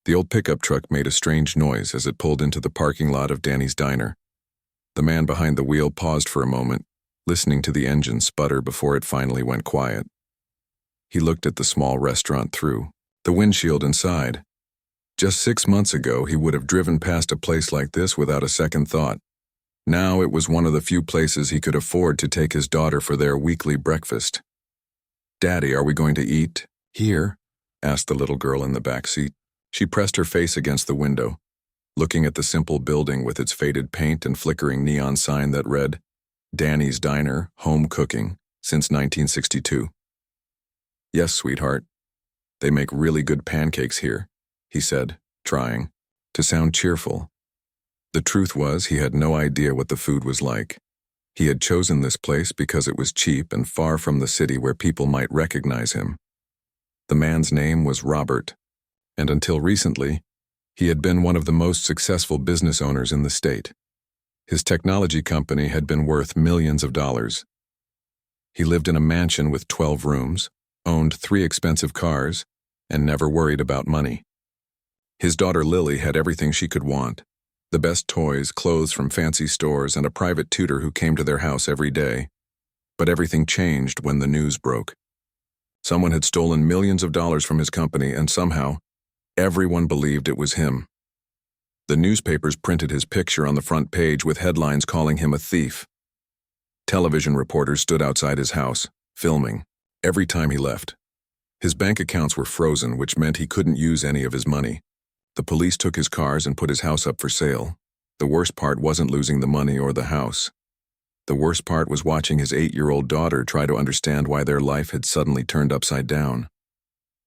The old pickup truck made a strange noise as it pulled into the parking lot of Danny's diner. The man behind the wheel paused for a moment, listening to the engine sputter before it finally went quiet. He looked at the small restaurant through the windshield inside. Just 6 months ago, he would have driven past a place like this without a second thought. Now it was one of the few places he could afford to take his daughter for their weekly breakfast. "Daddy, are we going to eat here?" asked the little girl in the back seat. She pressed her face against the window, looking at the simple building with its faded paint and flickering neon sign that read, "Danny's Diner, Home Cooking, since 1962. "Yes, sweetheart. They make really good pancakes here," he said, trying to sound cheerful. The truth was, he had no idea what the food was like. He had chosen this place because it was cheap and far from the city where people might recognize him. The man's name was Robert, and until recently, he had been one of the most successful business owners in the state. His technology company had been worth millions of dollars. He lived in a mansion with 12 rooms, owned 3 expensive cars, and never worried about money. His daughter Lily had everything she could want: the best toys, clothes from fancy stores, and a private tutor who came to their house every day. But everything changed when the news broke. Someone had stolen millions of dollars from his company, and somehow, everyone believed it was him. The newspapers printed his picture on the front page with headlines calling him a thief. Television reporters stood outside his house, filming, every time he left. His bank accounts were frozen, which meant he couldn't use any of his money. The police took his cars and put his house up for sale. The worst part wasn't losing the money or the house. The worst part was watching his 8-year-old daughter try to understand why their life had suddenly turned upside down.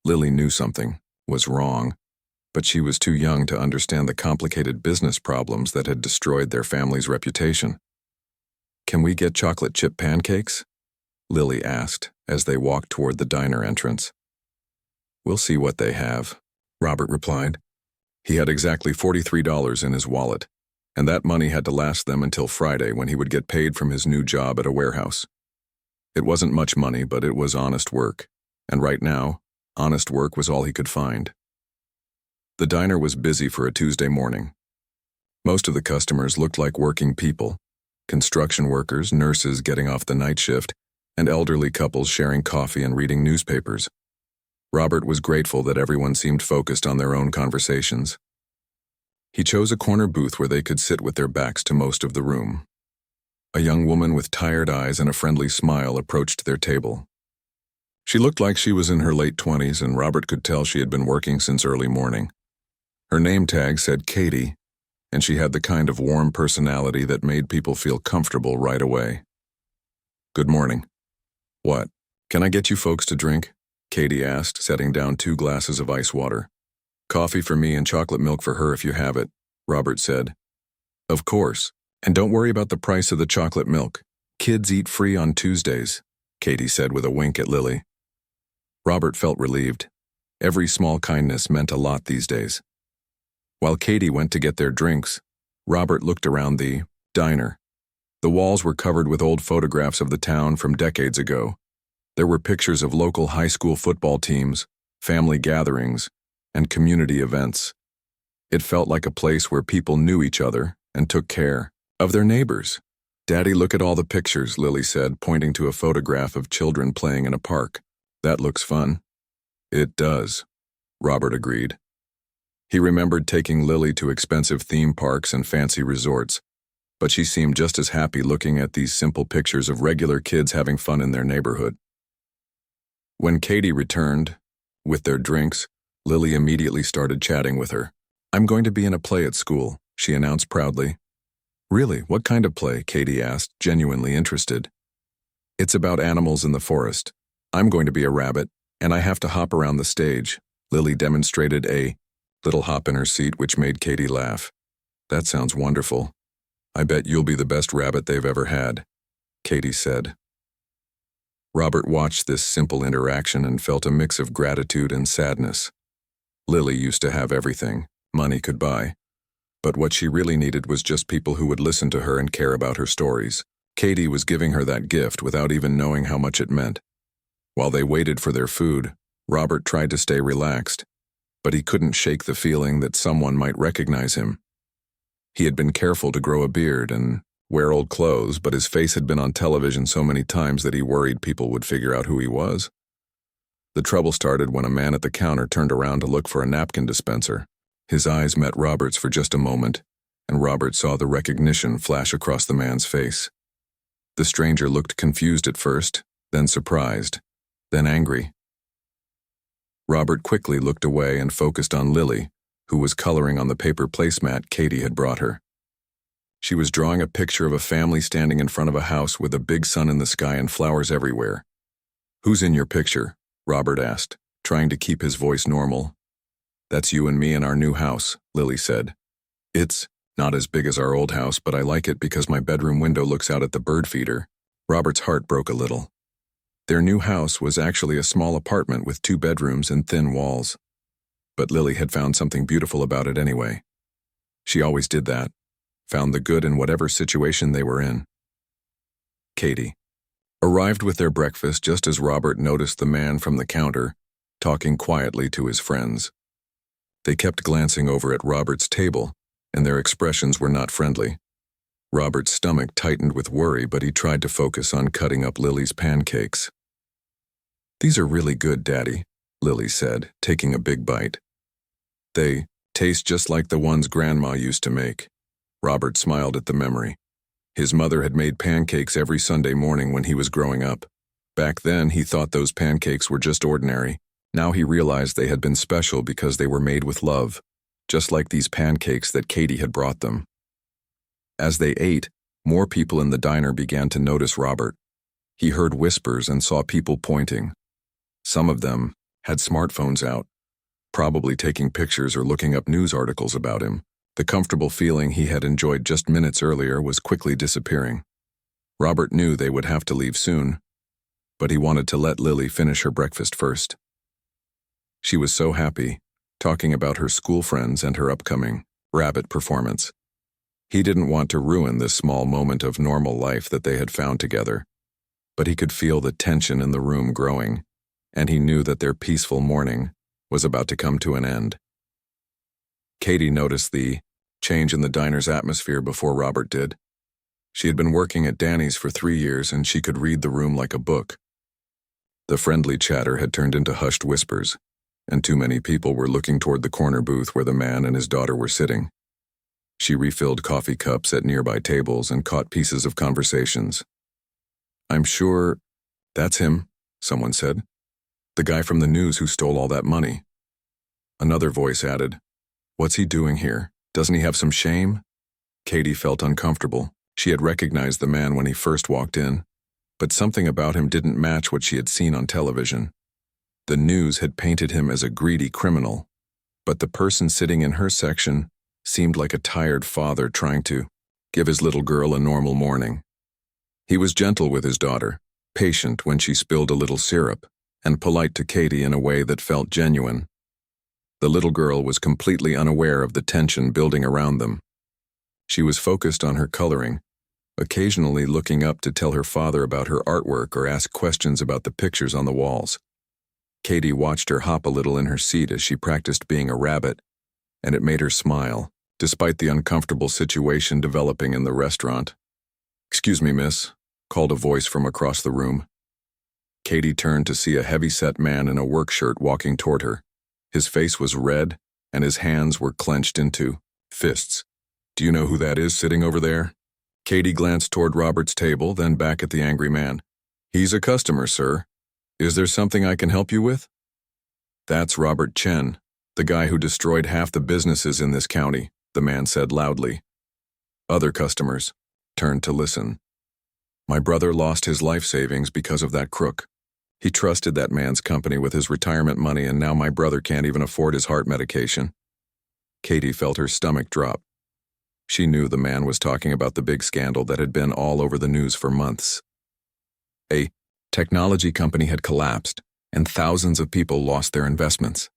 Lily knew something was wrong, but she was too young to understand the complicated business problems that had destroyed their family's reputation. "Can we get chocolate chip pancakes?" Lily asked as they walked toward the diner entrance. "We'll see what they have," Robert replied. He had exactly $43 in his wallet, and that money had to last them until Friday, when he would get paid from his new job at a warehouse. It wasn't much money, but it was honest work, and right now, honest work was all he could find. The diner was busy for a Tuesday morning. Most of the customers looked like working people: construction workers, nurses getting off the night shift, and elderly couples sharing coffee and reading newspapers. Robert was grateful that everyone seemed focused on their own conversations. He chose a corner booth where they could sit with their backs to most of the room. A young woman with tired eyes and a friendly smile approached their table. She looked like she was in her late 20s, and Robert could tell she had been working since early morning. Her name tag said Katie, and she had the kind of warm personality that made people feel comfortable right away. "Good morning." "What? Can I get you folks to drink?" Katie asked, setting down 2 glasses of ice water. "Coffee for me and chocolate milk for her if you have it," Robert said. "Of course, and don't worry about the price of the chocolate milk. Kids eat free on Tuesdays," Katie said with a wink at Lily. Robert felt relieved. Every small kindness meant a lot these days. While Katie went to get their drinks, Robert looked around the diner. The walls were covered with old photographs of the town from decades ago. There were pictures of local high school football teams, family gatherings, and community events. It felt like a place where people knew each other and took care of their neighbors. "Daddy, look at all the pictures," Lily said, pointing to a photograph of children playing in a park. "That looks fun." "It does," Robert agreed. He remembered taking Lily to expensive theme parks and fancy resorts, but she seemed just as happy looking at these simple pictures of regular kids having fun in their neighborhood. When Katie returned with their drinks, Lily immediately started chatting with her. "I'm going to be in a play at school," she announced proudly. "Really? What kind of play?" Katie asked, genuinely interested. "It's about animals in the forest. I'm going to be a rabbit, and I have to hop around the stage." Lily demonstrated a little hop in her seat, which made Katie laugh. "That sounds wonderful. I bet you'll be the best rabbit they've ever had," Katie said. Robert watched this simple interaction and felt a mix of gratitude and sadness. Lily used to have everything money could buy, but what she really needed was just people who would listen to her and care about her stories. Katie was giving her that gift without even knowing how much it meant. While they waited for their food, Robert tried to stay relaxed. but he couldn't shake the feeling that someone might recognize him. He had been careful to grow a beard and wear old clothes, but his face had been on television so many times that he worried people would figure out who he was. The trouble started when a man at the counter turned around to look for a napkin dispenser. His eyes met Robert's for just a moment, and Robert saw the recognition flash across the man's face. The stranger looked confused at first, then surprised, then angry. Robert quickly looked away and focused on Lily, who was coloring on the paper placemat Katie had brought her. She was drawing a picture of a family standing in front of a house with a big sun in the sky and flowers everywhere. "Who's in your picture?" Robert asked, trying to keep his voice normal. "That's you and me in our new house," Lily said. "It's not as big as our old house, but I like it because my bedroom window looks out at the bird feeder." Robert's heart broke a little. Their new house was actually a small apartment with 2 bedrooms and thin walls. But Lily had found something beautiful about it anyway. She always did that, found the good in whatever situation they were in. Katie arrived with their breakfast just as Robert noticed the man from the counter talking quietly to his friends. They kept glancing over at Robert's table, and their expressions were not friendly. Robert's stomach tightened with worry, but he tried to focus on cutting up Lily's pancakes. "These are really good, Daddy," Lily said, taking a big bite. "They taste just like the ones Grandma used to make." Robert smiled at the memory. His mother had made pancakes every Sunday morning when he was growing up. Back then, he thought those pancakes were just ordinary. Now he realized they had been special because they were made with love, just like these pancakes that Katie had brought them. As they ate, more people in the diner began to notice Robert. He heard whispers and saw people pointing. Some of them had smartphones out, probably taking pictures or looking up news articles about him. The comfortable feeling he had enjoyed just minutes earlier was quickly disappearing. Robert knew they would have to leave soon, but he wanted to let Lily finish her breakfast first. She was so happy, talking about her school friends and her upcoming rabbit performance. He didn't want to ruin this small moment of normal life that they had found together, but he could feel the tension in the room growing, and he knew that their peaceful morning was about to come to an end. Katie noticed the change in the diner's atmosphere before Robert did. She had been working at Danny's for 3 years, and she could read the room like a book. The friendly chatter had turned into hushed whispers, and too many people were looking toward the corner booth where the man and his daughter were sitting. She refilled coffee cups at nearby tables and caught pieces of conversations. "I'm sure that's him," someone said. "The guy from the news who stole all that money." Another voice added, "What's he doing here? Doesn't he have some shame?" Katie felt uncomfortable. She had recognized the man when he first walked in, but something about him didn't match what she had seen on television. The news had painted him as a greedy criminal, but the person sitting in her section seemed like a tired father trying to give his little girl a normal morning. He was gentle with his daughter, patient when she spilled a little syrup, and polite to Katie in a way that felt genuine. The little girl was completely unaware of the tension building around them. She was focused on her coloring, occasionally looking up to tell her father about her artwork or ask questions about the pictures on the walls. Katie watched her hop a little in her seat as she practiced being a rabbit, and it made her smile, despite the uncomfortable situation developing in the restaurant. "Excuse me, miss," called a voice from across the room. Katie turned to see a heavy-set man in a work shirt walking toward her. His face was red, and his hands were clenched into fists. "Do you know who that is sitting over there?" Katie glanced toward Robert's table, then back at the angry man. "He's a customer, sir. Is there something I can help you with?" "That's Robert Chen, the guy who destroyed half the businesses in this county," the man said loudly. Other customers turned to listen. "My brother lost his life savings because of that crook. He trusted that man's company with his retirement money, and now my brother can't even afford his heart medication." Katie felt her stomach drop. She knew the man was talking about the big scandal that had been all over the news for months. A technology company had collapsed, and thousands of people lost their investments.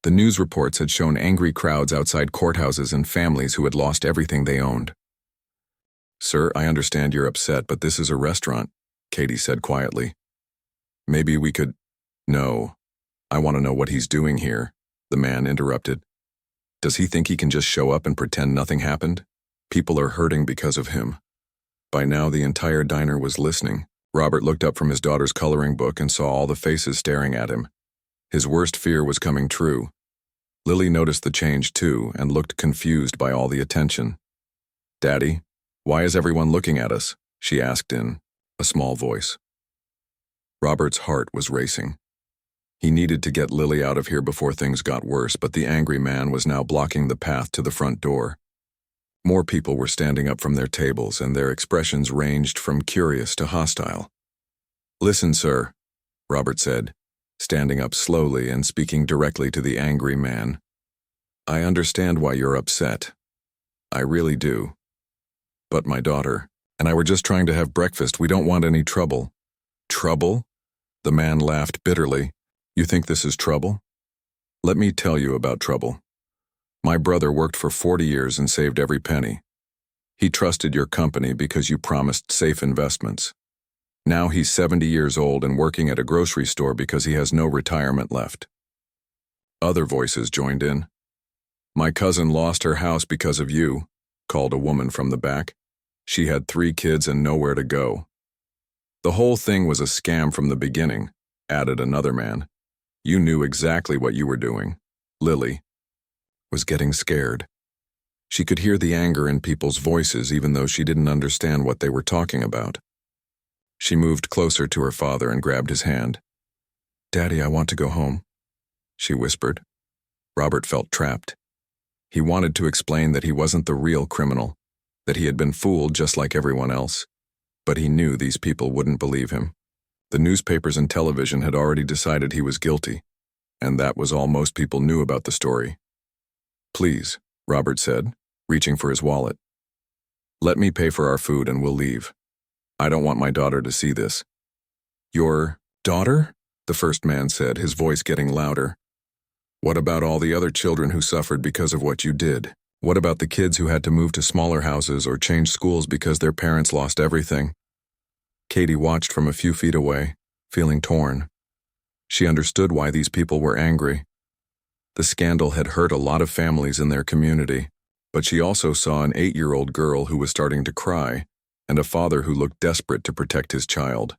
The news reports had shown angry crowds outside courthouses and families who had lost everything they owned. "Sir, I understand you're upset, but this is a restaurant," Katie said quietly. "Maybe we could—" "No. I want to know what he's doing here," The man interrupted. Does he think he can just show up and pretend nothing happened? People are hurting because of him. By now, the entire diner was listening. Robert looked up from his daughter's coloring book and saw all the faces staring at him. His worst fear was coming true. Lily noticed the change too and looked confused by all the attention. Daddy, why is everyone looking at us? She asked in a small voice. Robert's heart was racing. He needed to get Lily out of here before things got worse, but the angry man was now blocking the path to the front door. More people were standing up from their tables, and their expressions ranged from curious to hostile. Listen, sir, Robert said, standing up slowly and speaking directly to the angry man. I understand why you're upset. I really do. But my daughter and I were just trying to have breakfast. We don't want any trouble. Trouble? The man laughed bitterly. You think this is trouble? Let me tell you about trouble. My brother worked for 40 years and saved every penny. He trusted your company because you promised safe investments. Now he's 70 years old and working at a grocery store because he has no retirement left. Other voices joined in. My cousin lost her house because of you, called a woman from the back. She had 3 kids and nowhere to go. The whole thing was a scam from the beginning, added another man. You knew exactly what you were doing. Lily was getting scared. She could hear the anger in people's voices even though she didn't understand what they were talking about. She moved closer to her father and grabbed his hand. Daddy, I want to go home, she whispered. Robert felt trapped. He wanted to explain that he wasn't the real criminal, that he had been fooled just like everyone else, but he knew these people wouldn't believe him. The newspapers and television had already decided he was guilty, and that was all most people knew about the story. Please, Robert said, reaching for his wallet. Let me pay for our food and we'll leave. I don't want my daughter to see this. Your daughter? The first man said, his voice getting louder. What about all the other children who suffered because of what you did? What about the kids who had to move to smaller houses or change schools because their parents lost everything? Katie watched from a few feet away, feeling torn. She understood why these people were angry. The scandal had hurt a lot of families in their community, but she also saw an 8-year-old girl who was starting to cry and a father who looked desperate to protect his child.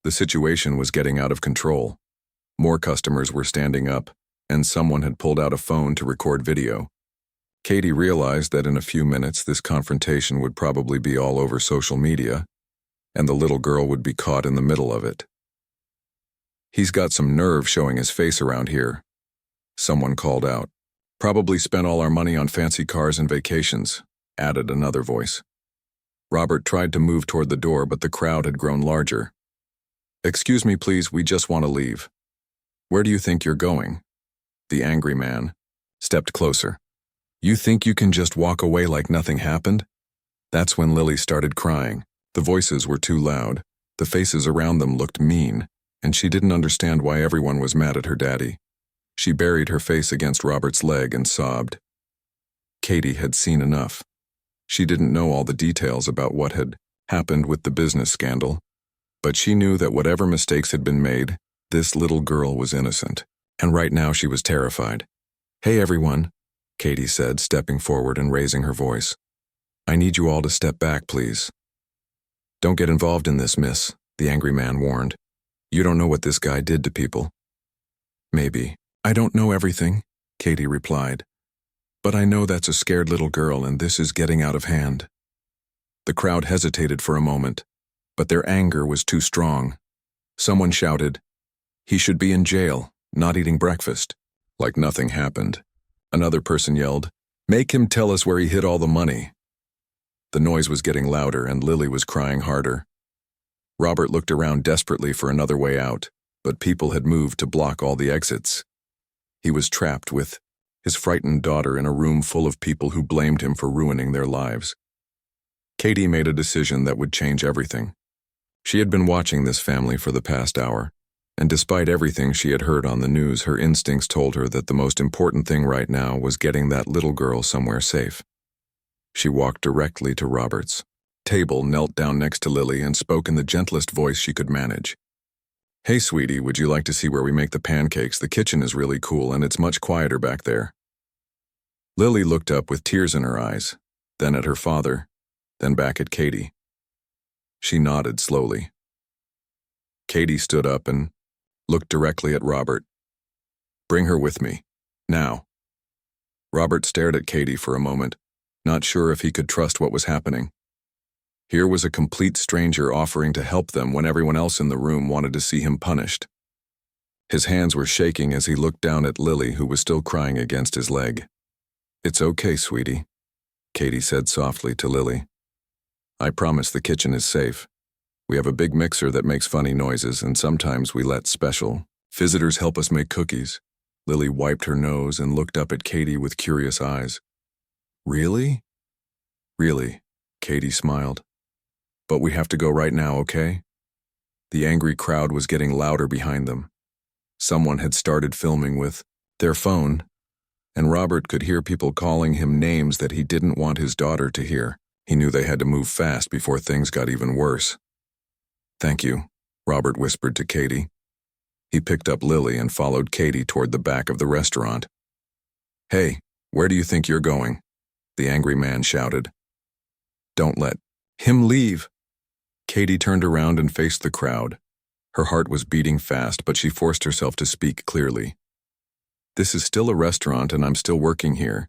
The situation was getting out of control. More customers were standing up, and someone had pulled out a phone to record video. Katie realized that in a few minutes this confrontation would probably be all over social media, and the little girl would be caught in the middle of it. He's got some nerve showing his face around here, someone called out. Probably spent all our money on fancy cars and vacations, added another voice. Robert tried to move toward the door, but the crowd had grown larger. Excuse me, please, we just want to leave. Where do you think you're going? The angry man stepped closer. You think you can just walk away like nothing happened? That's when Lily started crying. The voices were too loud, the faces around them looked mean, and she didn't understand why everyone was mad at her daddy. She buried her face against Robert's leg and sobbed. Katie had seen enough. She didn't know all the details about what had happened with the business scandal, but she knew that whatever mistakes had been made, this little girl was innocent, and right now she was terrified. Hey everyone, Katie said, stepping forward and raising her voice. I need you all to step back, please. Don't get involved in this, miss, the angry man warned. You don't know what this guy did to people. Maybe. I don't know everything, Katie replied. But I know that's a scared little girl and this is getting out of hand. The crowd hesitated for a moment, but their anger was too strong. Someone shouted, he should be in jail, not eating breakfast. Like nothing happened. Another person yelled, make him tell us where he hid all the money. The noise was getting louder and Lily was crying harder. Robert looked around desperately for another way out, but people had moved to block all the exits. He was trapped with his frightened daughter in a room full of people who blamed him for ruining their lives. Katie made a decision that would change everything. She had been watching this family for the past hour, and despite everything she had heard on the news, her instincts told her that the most important thing right now was getting that little girl somewhere safe. She walked directly to Robert's table, knelt down next to Lily, and spoke in the gentlest voice she could manage. Hey, sweetie, would you like to see where we make the pancakes? The kitchen is really cool and it's much quieter back there. Lily looked up with tears in her eyes, then at her father, then back at Katie. She nodded slowly. Katie stood up and looked directly at Robert. Bring her with me. Now. Robert stared at Katie for a moment, not sure if he could trust what was happening. Here was a complete stranger offering to help them when everyone else in the room wanted to see him punished. His hands were shaking as he looked down at Lily, who was still crying against his leg. It's okay, sweetie, Katie said softly to Lily. I promise the kitchen is safe. We have a big mixer that makes funny noises, and sometimes we let special visitors help us make cookies. Lily wiped her nose and looked up at Katie with curious eyes. Really? Really, Katie smiled. But we have to go right now, okay? The angry crowd was getting louder behind them. Someone had started filming with their phone, and Robert could hear people calling him names that he didn't want his daughter to hear. He knew they had to move fast before things got even worse. Thank you, Robert whispered to Katie. He picked up Lily and followed Katie toward the back of the restaurant. Hey, where do you think you're going? The angry man shouted. Don't let him leave. Katie turned around and faced the crowd. Her heart was beating fast, but she forced herself to speak clearly. This is still a restaurant and I'm still working here.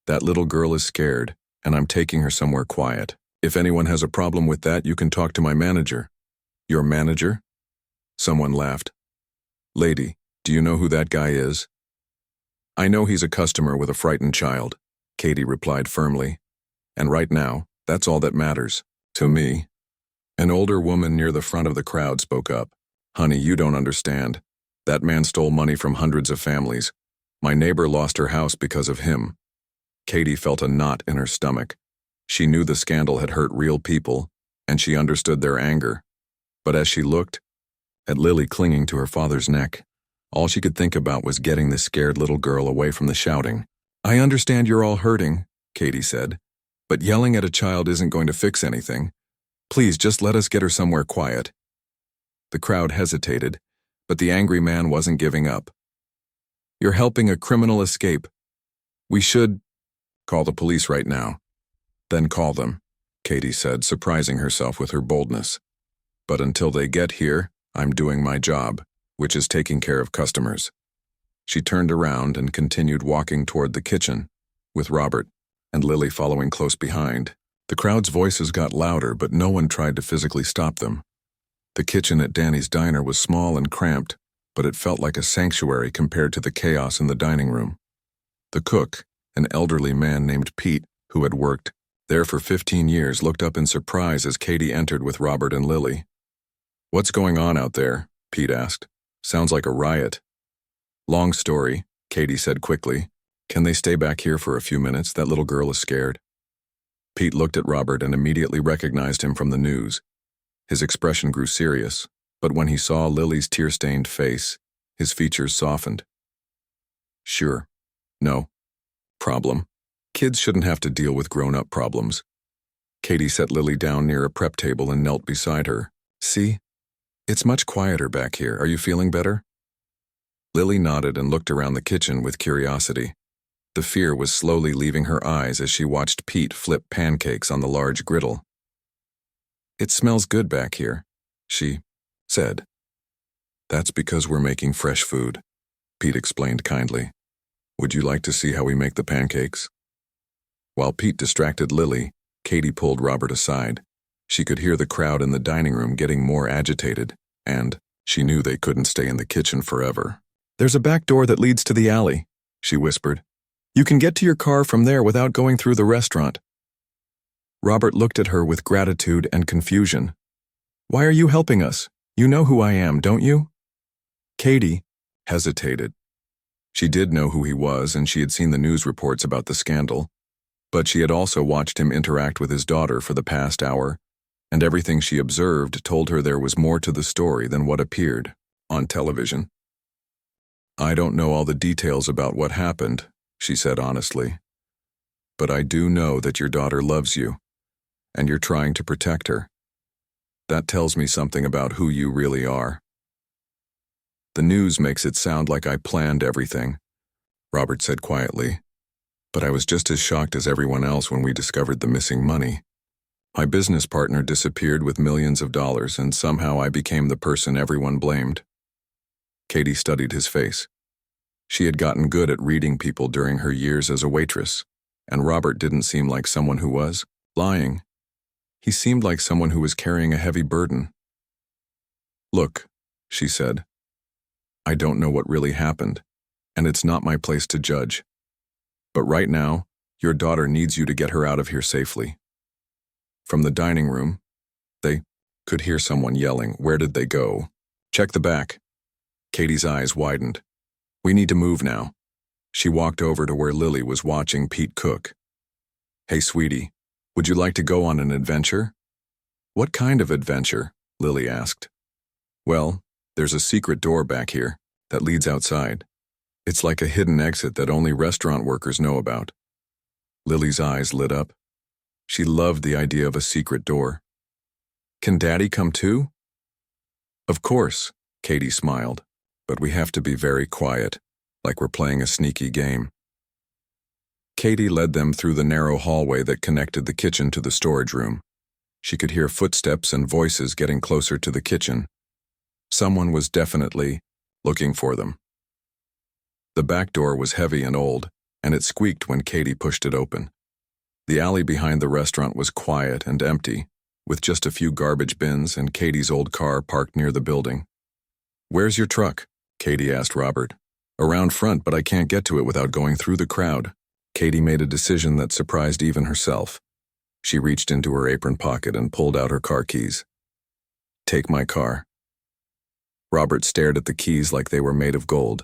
That little girl is scared, and I'm taking her somewhere quiet. If anyone has a problem with that, you can talk to my manager. Your manager? Someone laughed. Lady, do you know who that guy is? I know he's a customer with a frightened child, Katie replied firmly. And right now, that's all that matters. To me. An older woman near the front of the crowd spoke up. Honey, you don't understand. That man stole money from hundreds of families. My neighbor lost her house because of him. Katie felt a knot in her stomach. She knew the scandal had hurt real people, and she understood their anger. But as she looked at Lily clinging to her father's neck, all she could think about was getting the scared little girl away from the shouting. I understand you're all hurting, Katie said, but yelling at a child isn't going to fix anything. Please just let us get her somewhere quiet. The crowd hesitated, but the angry man wasn't giving up. You're helping a criminal escape. We should call the police right now. Then call them, Katie said, surprising herself with her boldness. But until they get here, I'm doing my job, which is taking care of customers. She turned around and continued walking toward the kitchen, with Robert and Lily following close behind. The crowd's voices got louder, but no one tried to physically stop them. The kitchen at Danny's diner was small and cramped, but it felt like a sanctuary compared to the chaos in the dining room. The cook, an elderly man named Pete, who had worked there for 15 years, looked up in surprise as Katie entered with Robert and Lily. What's going on out there? Pete asked. Sounds like a riot. Long story, Katie said quickly. Can they stay back here for a few minutes? That little girl is scared. Pete looked at Robert and immediately recognized him from the news. His expression grew serious, but when he saw Lily's tear-stained face, his features softened. Sure. No. Problem. Kids shouldn't have to deal with grown-up problems. Katie set Lily down near a prep table and knelt beside her. See? It's much quieter back here. Are you feeling better? Lily nodded and looked around the kitchen with curiosity. The fear was slowly leaving her eyes as she watched Pete flip pancakes on the large griddle. It smells good back here, she said. That's because we're making fresh food, Pete explained kindly. Would you like to see how we make the pancakes? While Pete distracted Lily, Katie pulled Robert aside. She could hear the crowd in the dining room getting more agitated, and she knew they couldn't stay in the kitchen forever. There's a back door that leads to the alley, she whispered. You can get to your car from there without going through the restaurant. Robert looked at her with gratitude and confusion. Why are you helping us? You know who I am, don't you? Katie hesitated. She did know who he was, and she had seen the news reports about the scandal, but she had also watched him interact with his daughter for the past hour, and everything she observed told her there was more to the story than what appeared on television. I don't know all the details about what happened, she said honestly, but I do know that your daughter loves you, and you're trying to protect her. That tells me something about who you really are. The news makes it sound like I planned everything, Robert said quietly. But I was just as shocked as everyone else when we discovered the missing money. My business partner disappeared with millions of dollars, and somehow I became the person everyone blamed. Katie studied his face. She had gotten good at reading people during her years as a waitress, and Robert didn't seem like someone who was lying. He seemed like someone who was carrying a heavy burden. Look, she said. I don't know what really happened, and it's not my place to judge. But right now, your daughter needs you to get her out of here safely. From the dining room, they could hear someone yelling, "Where did they go?" "Check the back." Katie's eyes widened. "We need to move now." She walked over to where Lily was watching Pete cook. "Hey, sweetie, would you like to go on an adventure?" "What kind of adventure?" Lily asked. "Well, there's a secret door back here that leads outside. It's like a hidden exit that only restaurant workers know about." Lily's eyes lit up. She loved the idea of a secret door. "Can Daddy come too?" "Of course," Katie smiled, "but we have to be very quiet, like we're playing a sneaky game." Katie led them through the narrow hallway that connected the kitchen to the storage room. She could hear footsteps and voices getting closer to the kitchen. Someone was definitely looking for them. The back door was heavy and old, and it squeaked when Katie pushed it open. The alley behind the restaurant was quiet and empty, with just a few garbage bins and Katie's old car parked near the building. "Where's your truck?" Katie asked Robert. "Around front, but I can't get to it without going through the crowd." Katie made a decision that surprised even herself. She reached into her apron pocket and pulled out her car keys. "Take my car." Robert stared at the keys like they were made of gold.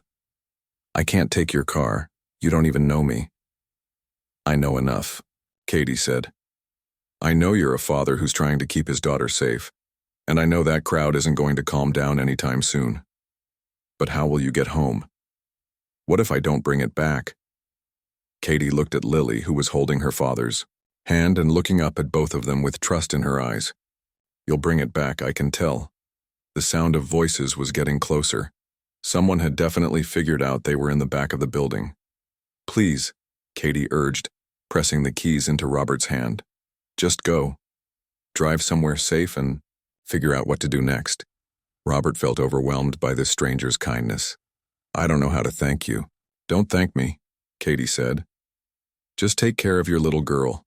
"I can't take your car. You don't even know me." "I know enough," Katie said. "I know you're a father who's trying to keep his daughter safe, and I know that crowd isn't going to calm down anytime soon. But how will you get home? What if I don't bring it back?" Katie looked at Lily, who was holding her father's hand and looking up at both of them with trust in her eyes. "You'll bring it back, I can tell." The sound of voices was getting closer. Someone had definitely figured out they were in the back of the building. "Please," Katie urged, pressing the keys into Robert's hand. "Just go. Drive somewhere safe and figure out what to do next." Robert felt overwhelmed by this stranger's kindness. "I don't know how to thank you." "Don't thank me," Katie said. "Just take care of your little girl."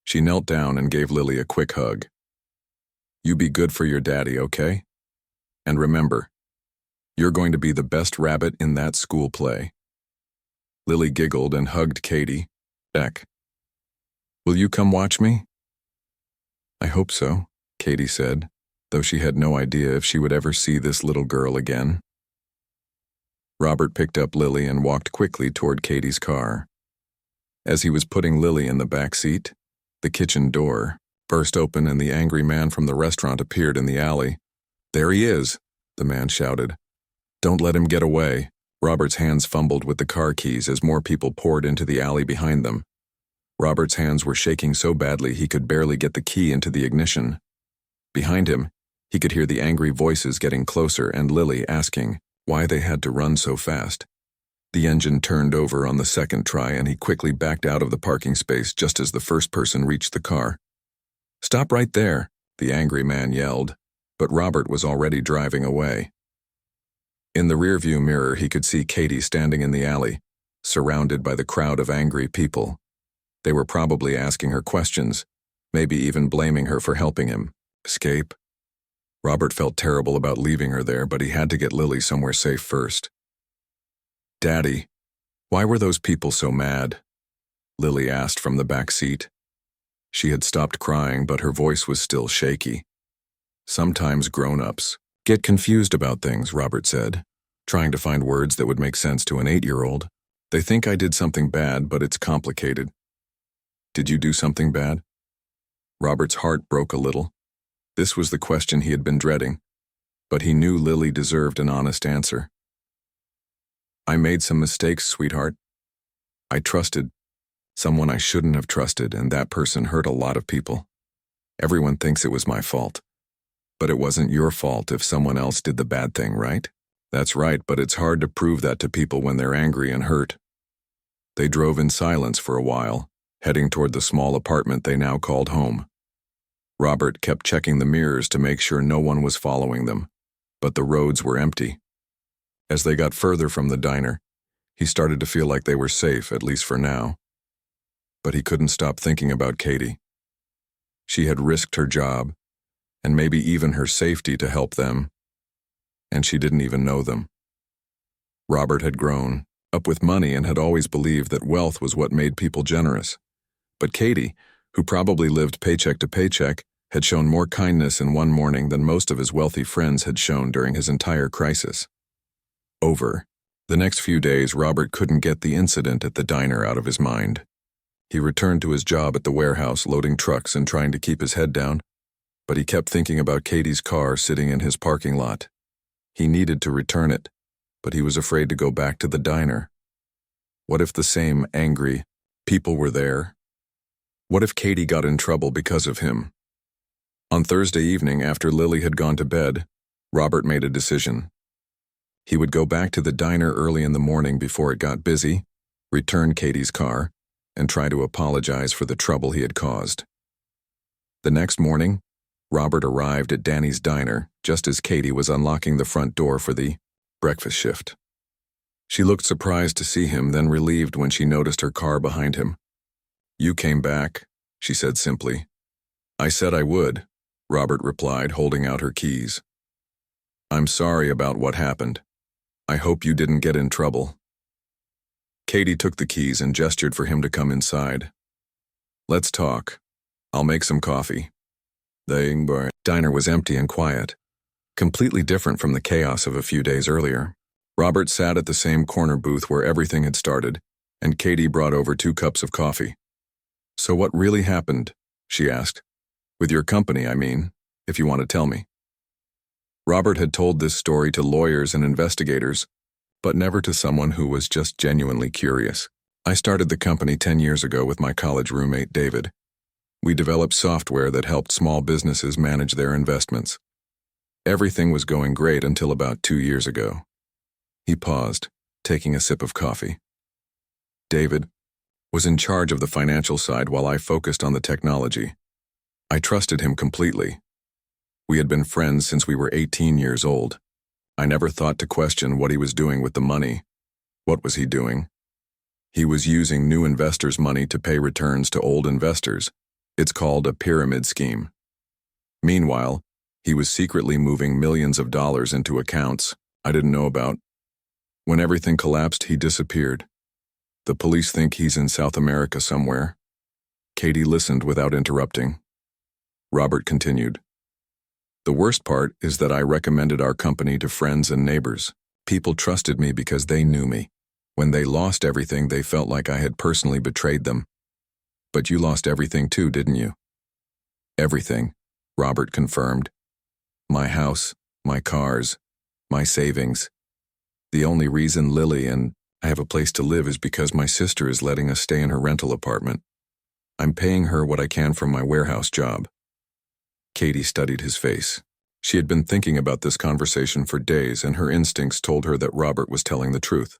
She knelt down and gave Lily a quick hug. "You be good for your daddy, okay? And remember, you're going to be the best rabbit in that school play." Lily giggled and hugged Katie. "Eck. Will you come watch me?" "I hope so," Katie said, though she had no idea if she would ever see this little girl again. Robert picked up Lily and walked quickly toward Katie's car. As he was putting Lily in the back seat, the kitchen door burst open and the angry man from the restaurant appeared in the alley. "There he is," the man shouted. "Don't let him get away." Robert's hands fumbled with the car keys as more people poured into the alley behind them. Robert's hands were shaking so badly he could barely get the key into the ignition. Behind him, he could hear the angry voices getting closer and Lily asking why they had to run so fast. The engine turned over on the second try and he quickly backed out of the parking space just as the first person reached the car. "Stop right there," the angry man yelled, but Robert was already driving away. In the rearview mirror, he could see Katie standing in the alley, surrounded by the crowd of angry people. They were probably asking her questions, maybe even blaming her for helping him escape. Robert felt terrible about leaving her there, but he had to get Lily somewhere safe first. "Daddy, why were those people so mad?" Lily asked from the back seat. She had stopped crying, but her voice was still shaky. "Sometimes grown-ups get confused about things," Robert said, trying to find words that would make sense to an 8-year-old. "They think I did something bad, but it's complicated." "Did you do something bad?" Robert's heart broke a little. This was the question he had been dreading, but he knew Lily deserved an honest answer. "I made some mistakes, sweetheart. I trusted someone I shouldn't have trusted, and that person hurt a lot of people. Everyone thinks it was my fault. But it wasn't your fault if someone else did the bad thing, right? That's right, but it's hard to prove that to people when they're angry and hurt. They drove in silence for a while, heading toward the small apartment they now called home. Robert kept checking the mirrors to make sure no one was following them, but the roads were empty. As they got further from the diner, he started to feel like they were safe, at least for now. But he couldn't stop thinking about Katie. She had risked her job, and maybe even her safety to help them, and she didn't even know them. Robert had grown up with money and had always believed that wealth was what made people generous. But Katie, who probably lived paycheck to paycheck, had shown more kindness in one morning than most of his wealthy friends had shown during his entire crisis. Over the next few days, Robert couldn't get the incident at the diner out of his mind. He returned to his job at the warehouse, loading trucks and trying to keep his head down, but he kept thinking about Katie's car sitting in his parking lot. He needed to return it, but he was afraid to go back to the diner. What if the same angry people were there? What if Katie got in trouble because of him? On Thursday evening, after Lily had gone to bed, Robert made a decision. He would go back to the diner early in the morning before it got busy, return Katie's car, and try to apologize for the trouble he had caused. The next morning, Robert arrived at Danny's diner just as Katie was unlocking the front door for the breakfast shift. She looked surprised to see him, then relieved when she noticed her car behind him. "You came back," she said simply. "I said I would," Robert replied, holding out her keys. "I'm sorry about what happened. I hope you didn't get in trouble." Katie took the keys and gestured for him to come inside. "Let's talk. I'll make some coffee." The diner was empty and quiet, completely different from the chaos of a few days earlier. Robert sat at the same corner booth where everything had started, and Katie brought over 2 cups of coffee. "So what really happened?" she asked. "With your company, I mean, if you want to tell me." Robert had told this story to lawyers and investigators, but never to someone who was just genuinely curious. "I started the company 10 years ago with my college roommate, David. We developed software that helped small businesses manage their investments. Everything was going great until about 2 years ago." He paused, taking a sip of coffee. "David was in charge of the financial side while I focused on the technology. I trusted him completely. We had been friends since we were 18 years old. I never thought to question what he was doing with the money. What was he doing? He was using new investors' money to pay returns to old investors. It's called a pyramid scheme. Meanwhile, he was secretly moving millions of dollars into accounts I didn't know about. When everything collapsed, he disappeared. The police think he's in South America somewhere." Katie listened without interrupting. Robert continued. "The worst part is that I recommended our company to friends and neighbors. People trusted me because they knew me. When they lost everything, they felt like I had personally betrayed them. But you lost everything too, didn't you?" "Everything," Robert confirmed. "My house, my cars, my savings. The only reason Lily and I have a place to live is because my sister is letting us stay in her rental apartment. I'm paying her what I can from my warehouse job." Katie studied his face. She had been thinking about this conversation for days, and her instincts told her that Robert was telling the truth.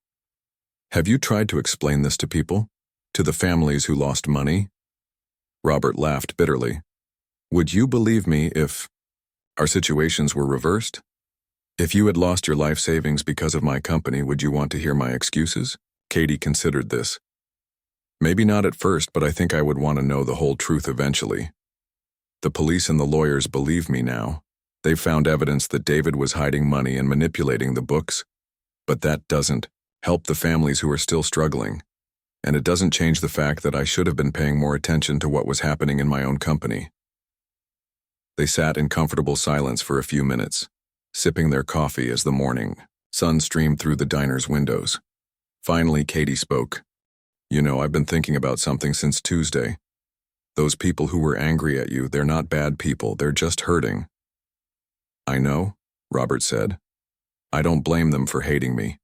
"Have you tried to explain this to people? To the families who lost money?" Robert laughed bitterly. "Would you believe me if our situations were reversed? If you had lost your life savings because of my company, would you want to hear my excuses?" Katie considered this. "Maybe not at first, but I think I would want to know the whole truth eventually. The police and the lawyers believe me now. They've found evidence that David was hiding money and manipulating the books. But that doesn't help the families who are still struggling. And it doesn't change the fact that I should have been paying more attention to what was happening in my own company." They sat in comfortable silence for a few minutes, sipping their coffee as the morning sun streamed through the diner's windows. Finally, Katie spoke. "You know, I've been thinking about something since Tuesday. Those people who were angry at you, they're not bad people, they're just hurting." "I know," Robert said. "I don't blame them for hating me.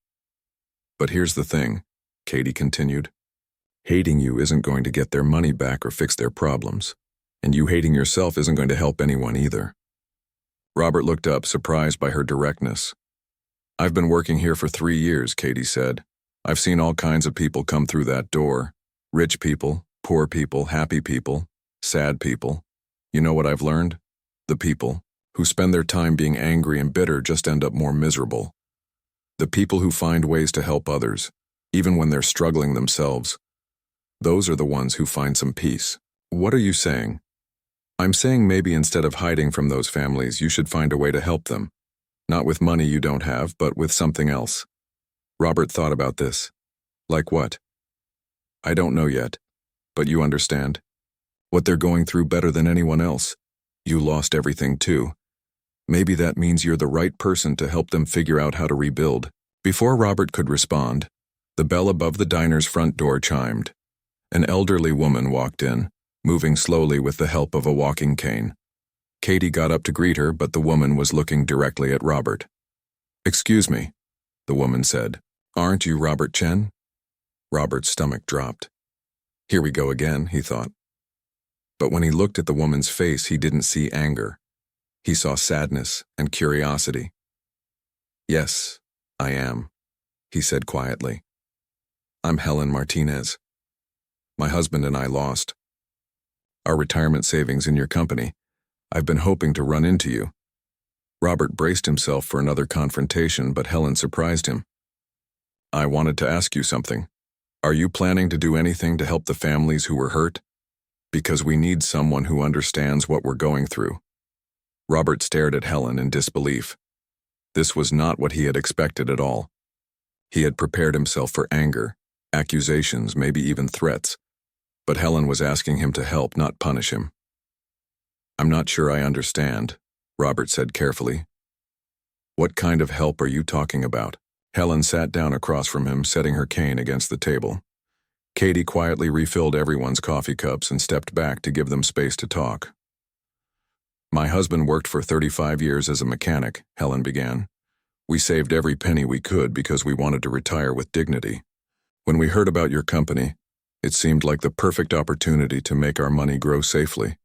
But here's the thing," Katie continued. "Hating you isn't going to get their money back or fix their problems. And you hating yourself isn't going to help anyone either." Robert looked up, surprised by her directness. I've been working here for 3 years, Katie said. I've seen all kinds of people come through that door. Rich people, poor people, happy people, sad people. You know what I've learned? The people who spend their time being angry and bitter just end up more miserable. The people who find ways to help others, even when they're struggling themselves, those are the ones who find some peace. What are you saying? I'm saying maybe instead of hiding from those families, you should find a way to help them. Not with money you don't have, but with something else. Robert thought about this. Like what? I don't know yet, but you understand. What they're going through better than anyone else. You lost everything too. Maybe that means you're the right person to help them figure out how to rebuild. Before Robert could respond, the bell above the diner's front door chimed. An elderly woman walked in, moving slowly with the help of a walking cane. Katie got up to greet her, but the woman was looking directly at Robert. "Excuse me," the woman said. "Aren't you Robert Chen?" Robert's stomach dropped. Here we go again, he thought. But when he looked at the woman's face, he didn't see anger. He saw sadness and curiosity. "Yes, I am," he said quietly. "I'm Helen Martinez. My husband and I lost our retirement savings in your company. I've been hoping to run into you." Robert braced himself for another confrontation, but Helen surprised him. "I wanted to ask you something. Are you planning to do anything to help the families who were hurt? Because we need someone who understands what we're going through." Robert stared at Helen in disbelief. This was not what he had expected at all. He had prepared himself for anger, accusations, maybe even threats. But Helen was asking him to help, not punish him. "I'm not sure I understand," Robert said carefully. "What kind of help are you talking about?" Helen sat down across from him, setting her cane against the table. Katie quietly refilled everyone's coffee cups and stepped back to give them space to talk. "My husband worked for 35 years as a mechanic," Helen began. "We saved every penny we could because we wanted to retire with dignity. When we heard about your company, it seemed like the perfect opportunity to make our money grow safely."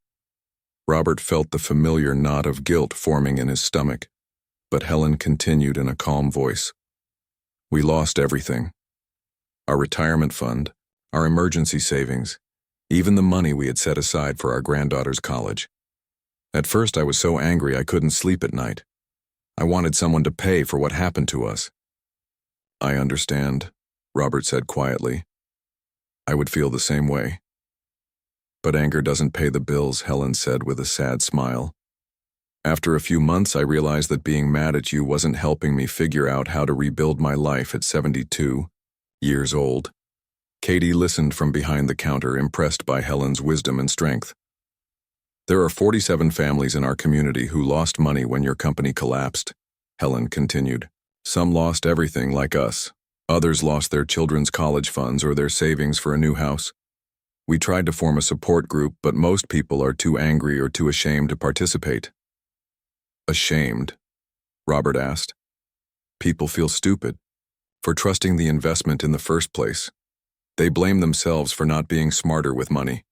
Robert felt the familiar knot of guilt forming in his stomach, but Helen continued in a calm voice. "We lost everything. Our retirement fund, our emergency savings, even the money we had set aside for our granddaughter's college. At first I was so angry I couldn't sleep at night. I wanted someone to pay for what happened to us." "I understand," Robert said quietly. "I would feel the same way." "But anger doesn't pay the bills," Helen said with a sad smile. "After a few months, I realized that being mad at you wasn't helping me figure out how to rebuild my life at 72 years old." Katie listened from behind the counter, impressed by Helen's wisdom and strength. "There are 47 families in our community who lost money when your company collapsed," Helen continued. "Some lost everything like us. Others lost their children's college funds or their savings for a new house. We tried to form a support group, but most people are too angry or too ashamed to participate." "Ashamed?" Robert asked. "People feel stupid for trusting the investment in the first place. They blame themselves for not being smarter with money.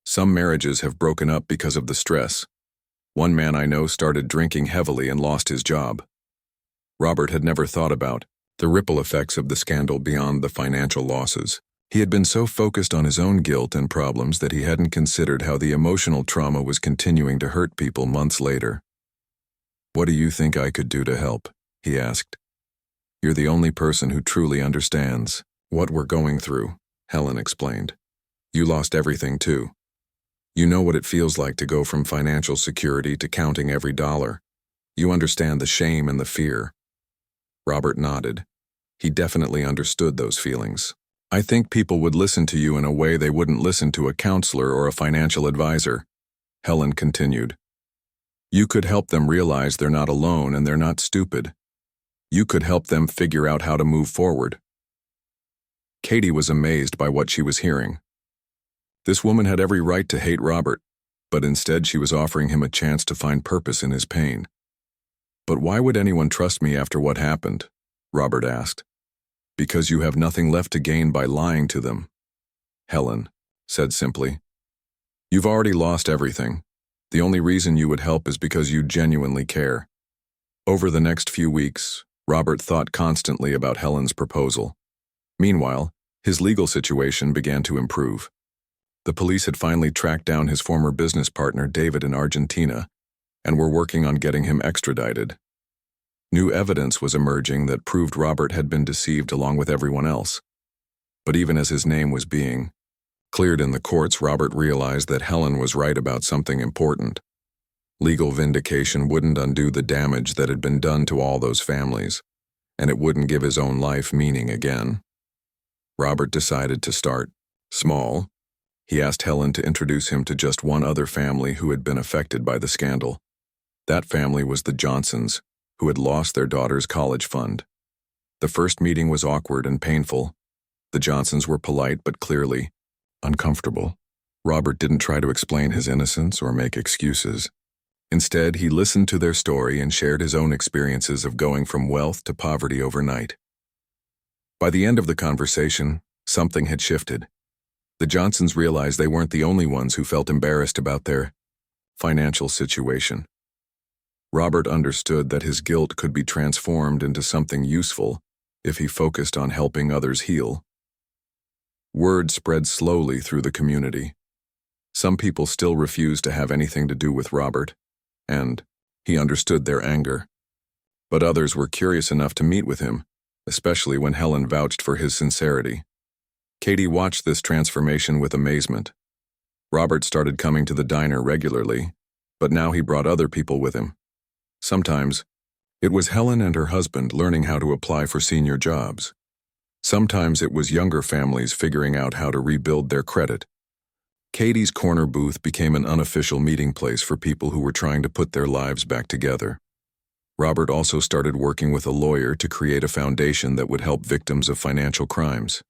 Some marriages have broken up because of the stress. One man I know started drinking heavily and lost his job." Robert had never thought about the ripple effects of the scandal beyond the financial losses. He had been so focused on his own guilt and problems that he hadn't considered how the emotional trauma was continuing to hurt people months later. "What do you think I could do to help?" he asked. "You're the only person who truly understands what we're going through," Helen explained. "You lost everything too. You know what it feels like to go from financial security to counting every dollar. You understand the shame and the fear." Robert nodded. He definitely understood those feelings. "I think people would listen to you in a way they wouldn't listen to a counselor or a financial advisor," Helen continued. "You could help them realize they're not alone and they're not stupid. You could help them figure out how to move forward." Katie was amazed by what she was hearing. This woman had every right to hate Robert, but instead she was offering him a chance to find purpose in his pain. "But why would anyone trust me after what happened?" Robert asked. "Because you have nothing left to gain by lying to them," Helen said simply. "You've already lost everything. The only reason you would help is because you genuinely care." Over the next few weeks, Robert thought constantly about Helen's proposal. Meanwhile, his legal situation began to improve. The police had finally tracked down his former business partner David in Argentina and were working on getting him extradited. New evidence was emerging that proved Robert had been deceived along with everyone else. But even as his name was being cleared in the courts, Robert realized that Helen was right about something important. Legal vindication wouldn't undo the damage that had been done to all those families, and it wouldn't give his own life meaning again. Robert decided to start small. He asked Helen to introduce him to just one other family who had been affected by the scandal. That family was the Johnsons, who had lost their daughter's college fund. The first meeting was awkward and painful. The Johnsons were polite but clearly uncomfortable. Robert didn't try to explain his innocence or make excuses. Instead, he listened to their story and shared his own experiences of going from wealth to poverty overnight. By the end of the conversation, something had shifted. The Johnsons realized they weren't the only ones who felt embarrassed about their financial situation. Robert understood that his guilt could be transformed into something useful if he focused on helping others heal. Word spread slowly through the community. Some people still refused to have anything to do with Robert, and he understood their anger. But others were curious enough to meet with him, especially when Helen vouched for his sincerity. Katie watched this transformation with amazement. Robert started coming to the diner regularly, but now he brought other people with him. Sometimes, it was Helen and her husband learning how to apply for senior jobs. Sometimes it was younger families figuring out how to rebuild their credit. Katie's corner booth became an unofficial meeting place for people who were trying to put their lives back together. Robert also started working with a lawyer to create a foundation that would help victims of financial crimes.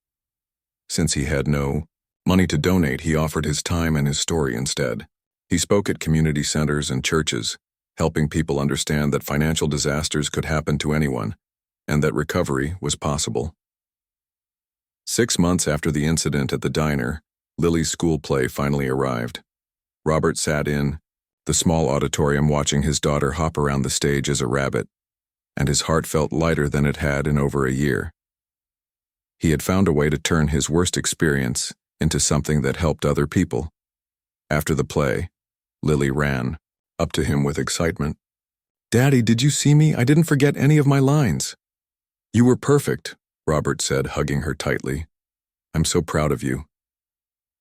Since he had no money to donate, he offered his time and his story instead. He spoke at community centers and churches, helping people understand that financial disasters could happen to anyone, and that recovery was possible. 6 months after the incident at the diner, Lily's school play finally arrived. Robert sat in the small auditorium watching his daughter hop around the stage as a rabbit, and his heart felt lighter than it had in over a year. He had found a way to turn his worst experience into something that helped other people. After the play, Lily ran up to him with excitement. "Daddy, did you see me? I didn't forget any of my lines." "You were perfect," Robert said, hugging her tightly. "I'm so proud of you."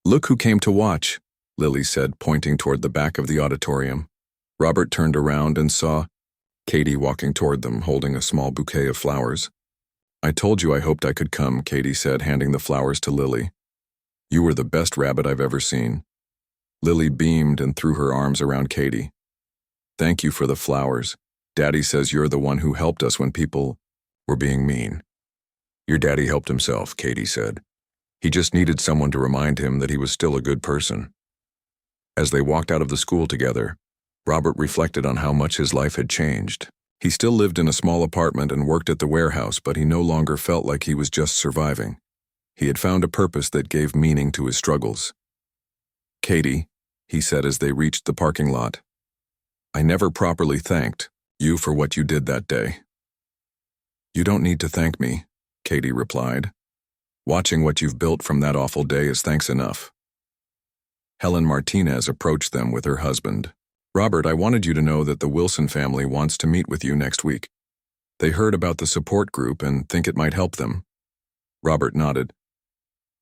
"Look who came to watch," Lily said, pointing toward the back of the auditorium. Robert turned around and saw Katie walking toward them, holding a small bouquet of flowers. "I told you I hoped I could come," Katie said, handing the flowers to Lily. "You were the best rabbit I've ever seen." Lily beamed and threw her arms around Katie. "Thank you for the flowers. Daddy says you're the one who helped us when people were being mean." "Your daddy helped himself," Katie said. "He just needed someone to remind him that he was still a good person." As they walked out of the school together, Robert reflected on how much his life had changed. He still lived in a small apartment and worked at the warehouse, but he no longer felt like he was just surviving. He had found a purpose that gave meaning to his struggles. "Katie," he said as they reached the parking lot, "I never properly thanked you for what you did that day." "You don't need to thank me," Katie replied. "Watching what you've built from that awful day is thanks enough." Helen Martinez approached them with her husband. "Robert, I wanted you to know that the Wilson family wants to meet with you next week. They heard about the support group and think it might help them." Robert nodded.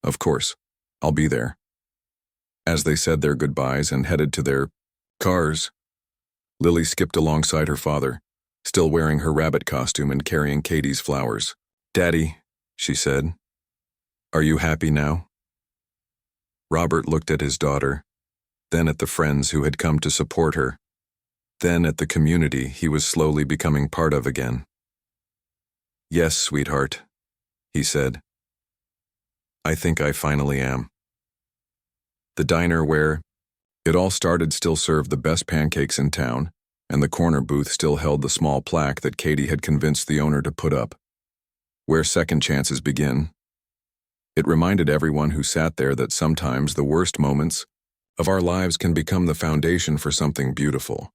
"Of course, I'll be there." As they said their goodbyes and headed to their cars, Lily skipped alongside her father, still wearing her rabbit costume and carrying Katie's flowers. "Daddy," she said, "are you happy now?" Robert looked at his daughter, then at the friends who had come to support her, then at the community he was slowly becoming part of again. "Yes, sweetheart," he said. "I think I finally am." The diner where it all started still served the best pancakes in town, and the corner booth still held the small plaque that Katie had convinced the owner to put up. "Where second chances begin." It reminded everyone who sat there that sometimes the worst moments of our lives can become the foundation for something beautiful.